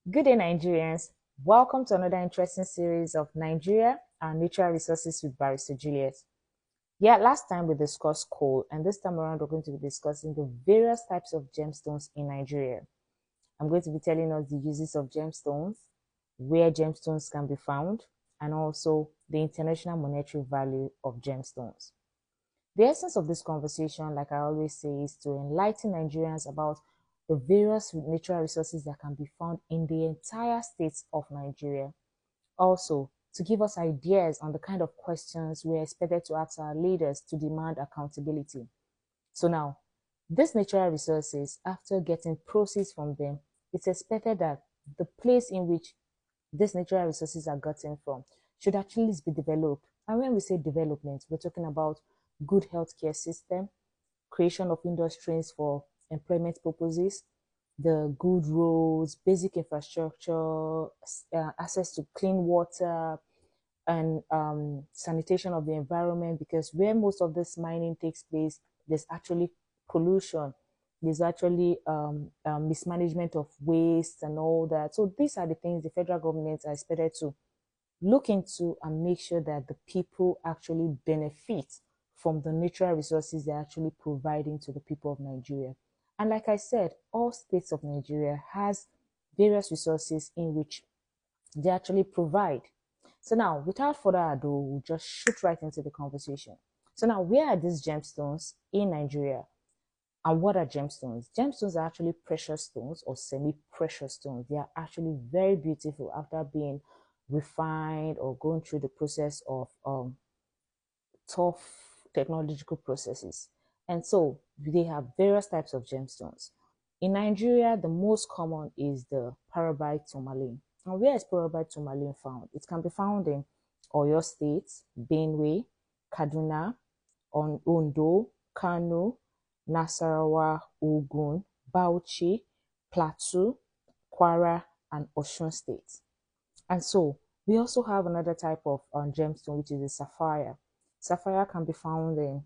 Good day, Nigerians. Welcome to another interesting series of Nigeria and Natural Resources with Barrister Juliet. Yeah, last time we discussed coal, and this time around we're going to be discussing the various types of gemstones in Nigeria. I'm going to be telling us the uses of gemstones, where gemstones can be found, and also the international monetary value of gemstones. The essence of this conversation, like I always say, is to enlighten Nigerians about the various natural resources that can be found in the entire states of Nigeria. Also, to give us ideas on the kind of questions we're expected to ask our leaders to demand accountability. So now, these natural resources, after getting proceeds from them, it's expected that the place in which these natural resources are gotten from should at least be developed. And when we say development, we're talking about good healthcare system, creation of industries for employment purposes, the good roads, basic infrastructure, access to clean water, and sanitation of the environment. Because where most of this mining takes place, there's actually pollution. There's actually mismanagement of waste and all that. So these are the things the federal government are expected to look into and make sure that the people actually benefit from the natural resources they're actually providing to the people of Nigeria. And like I said, all states of Nigeria has various resources in which they actually provide. So now, without further ado, we'll just shoot right into the conversation. So now, where are these gemstones in Nigeria? And what are gemstones? Gemstones are actually precious stones or semi-precious stones. They are actually very beautiful after being refined or going through the process of tough technological processes. And so they have various types of gemstones. In Nigeria, the most common is the pyrobyte tourmaline. And where is pyrobyte tourmaline found? It can be found in Oyo State, Benue, Kaduna, Ondo, Kano, Nasarawa, Ogun, Bauchi, Plateau, Kwara, and Osun State. And so we also have another type of gemstone, which is the sapphire. Sapphire can be found in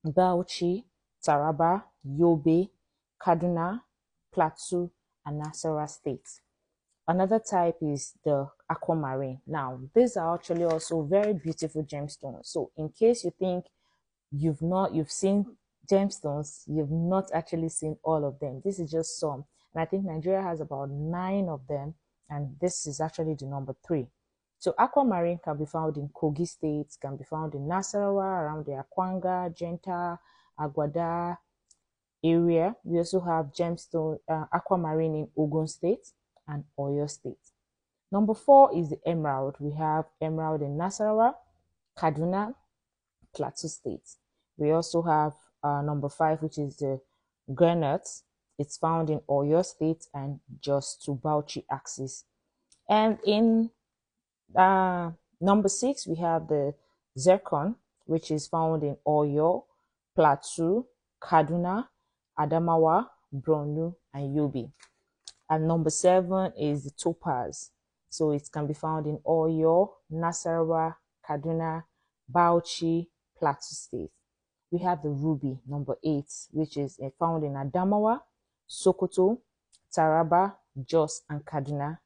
Bauchi, Taraba, Yobe, Kaduna, Plateau, and Nasarawa states. Another type is the aquamarine. Now, these are actually also very beautiful gemstones. So in case you think you've seen gemstones, you've not actually seen all of them. This is just some. And I think Nigeria has about 9 of them, and this is actually the number 3. So aquamarine can be found in Kogi State, can be found in Nasarawa, around the Akwanga, Jenta, Agwada area. We also have gemstone aquamarine in Ogun State and Oyo State. Number 4 is the emerald. We have emerald in Nasarawa, Kaduna, Plateau State. We also have number 5, which is the granite. It's found in Oyo State and just to Bauchi axis. And in number 6, we have the zircon, which is found in Oyo, Plateau, Kaduna, Adamawa, Borno, and Yobe. And number 7 is the topaz. So it can be found in Oyo, Nasarawa, Kaduna, Bauchi, Plateau State. We have the ruby, number 8, which is found in Adamawa, Sokoto, Taraba, Jos, and Kaduna.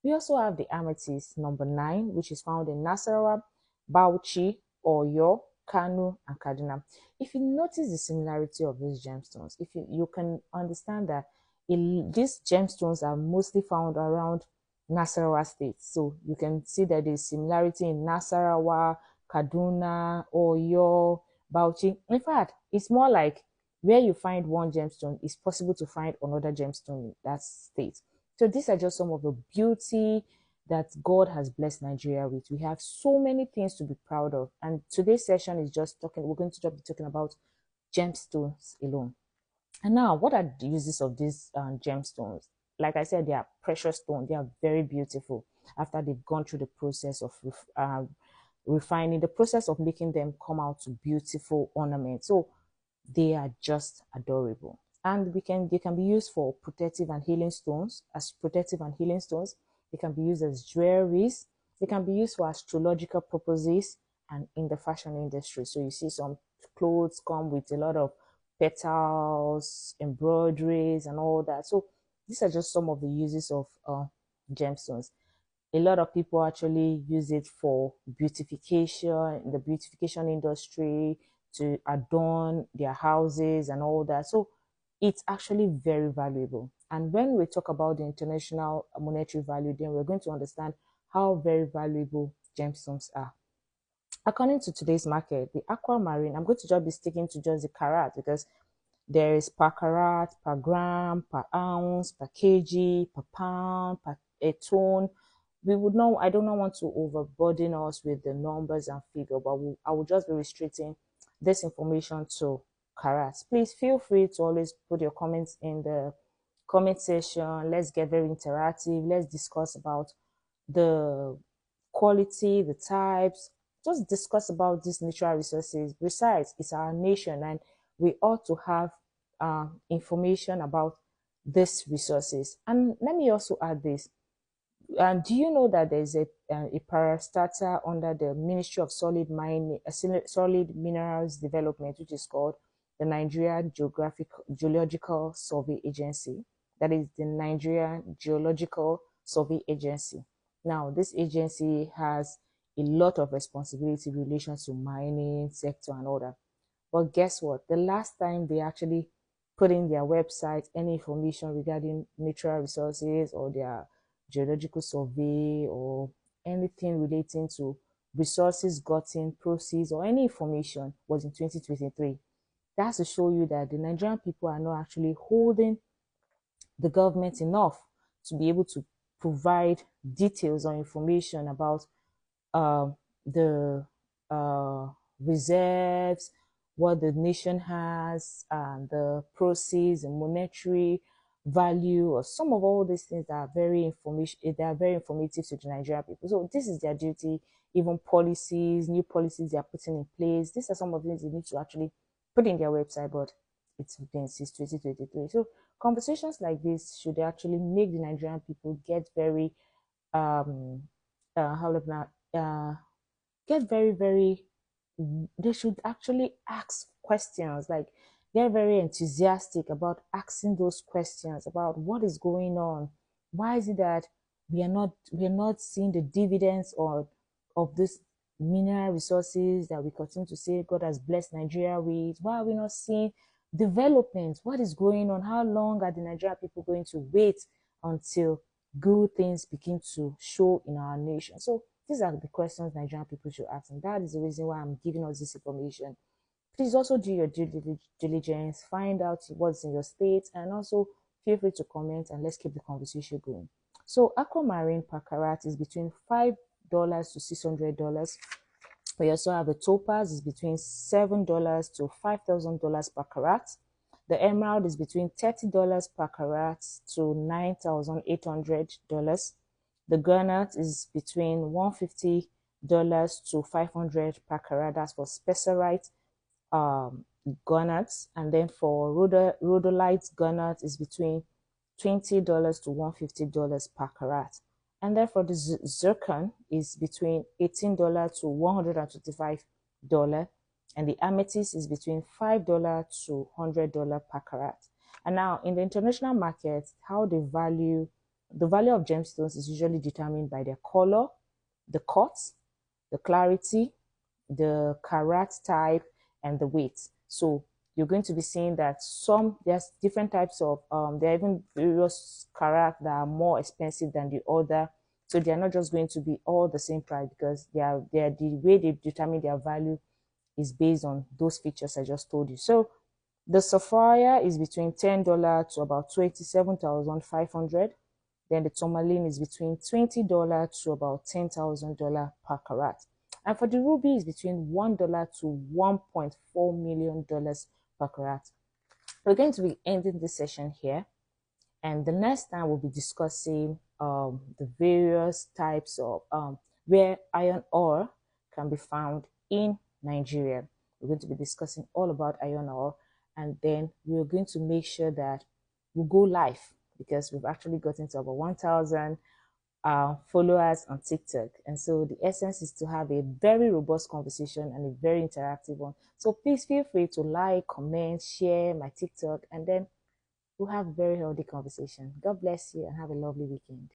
We also have the amethyst, number 9, which is found in Nasarawa, Bauchi, Oyo, Kano, and Kaduna. If you notice the similarity of these gemstones, if you can understand that these gemstones are mostly found around Nasarawa State. So you can see that there's similarity in Nasarawa, Kaduna, Oyo, Bauchi. In fact, it's more like where you find one gemstone, it's possible to find another gemstone in that state. So these are just some of the beauty that God has blessed Nigeria with. We have so many things to be proud of. And today's session is just we're going to be talking about gemstones alone. And now, what are the uses of these gemstones? Like I said, they are precious stones. They are very beautiful after they've gone through the process of refining, the process of making them come out to beautiful ornaments. So they are just adorable. And they can be used for protective and healing stones, as protective and healing stones. They can be used as jewelries. They can be used for astrological purposes and in the fashion industry. So you see some clothes come with a lot of petals, embroideries, and all that. So these are just some of the uses of gemstones. A lot of people actually use it for beautification in the beautification industry, to adorn their houses and all that. So it's actually very valuable. And when we talk about the international monetary value, then we're going to understand how very valuable gemstones are. According to today's market, the aquamarine, I'm going to just be sticking to just the carat, because there is per carat, per gram, per ounce, per kg, per pound, per a ton. We would know, I do not want to overburden us with the numbers and figure, but I will just be restricting this information to carats. Please feel free to always put your comments in the comment section. Let's get very interactive. Let's discuss about the quality, the types, just discuss about these natural resources. Besides, it's our nation, and we ought to have information about these resources. And let me also add this. Do you know that there's a parastatal under the Ministry of Solid Solid Minerals Development, which is called the Nigerian Geological Survey Agency? That is the Nigerian Geological Survey Agency. Now, this agency has a lot of responsibility in relation to mining sector and all that. But guess what? The last time they actually put in their website any information regarding natural resources or their geological survey or anything relating to resources gotten, proceeds, or any information was in 2023. That's to show you that the Nigerian people are not actually holding the government enough to be able to provide details or information about uh, the reserves, what the nation has, and the proceeds and monetary value, or some of all these things that are very information. They are very informative to the Nigerian people. So this is their duty. Even policies, new policies they are putting in place. These are some of the things they need to actually put in their website, but it's been since 2023. So conversations like this should actually make the Nigerian people get very how do get very, very, they should actually ask questions, like they're very enthusiastic about asking those questions about what is going on. Why is it that we are not seeing the dividends of this mineral resources that we continue to say God has blessed Nigeria with? Why are we not seeing development? What is going on? How long are the Nigerian people going to wait until good things begin to show in our nation? So these are the questions Nigerian people should ask, and that is the reason why I'm giving us this information. Please also do your due diligence, find out what's in your state, and also feel free to comment, and let's keep the conversation going. So aquamarine per carat is between $5 to $600. We also have the topaz is between $7 to $5,000 per carat. The emerald is between $30 per carat to $9,800. The garnet is between $150 to $500 per carat. That's for spessarite garnets. And then for rhodolite garnet is between $20 to $150 per carat. And then for the zircon is between $18 to $125. And the amethyst is between $5 to $100 per carat. And now in the international market, how the value of gemstones is usually determined by their color, the cut, the clarity, the carat type, and the weight. So you're going to be seeing that there's different types of there are even various carat that are more expensive than the other. So they're not just going to be all the same price, because the way they determine their value is based on those features I just told you. So the sapphire is between $10 to about $27,500. Then the tourmaline is between $20 to about $10,000 per carat. And for the ruby is between $1 to $1.4 million per carat. We're going to be ending this session here. And the next time we'll be discussing the various types of where iron ore can be found in Nigeria. We're going to be discussing all about iron ore, and then we're going to make sure that we go live, because we've actually gotten to about 1,000 followers on TikTok. And so the essence is to have a very robust conversation and a very interactive one. So please feel free to like, comment, share my TikTok, and then We'll have a very healthy conversation. God bless you and have a lovely weekend.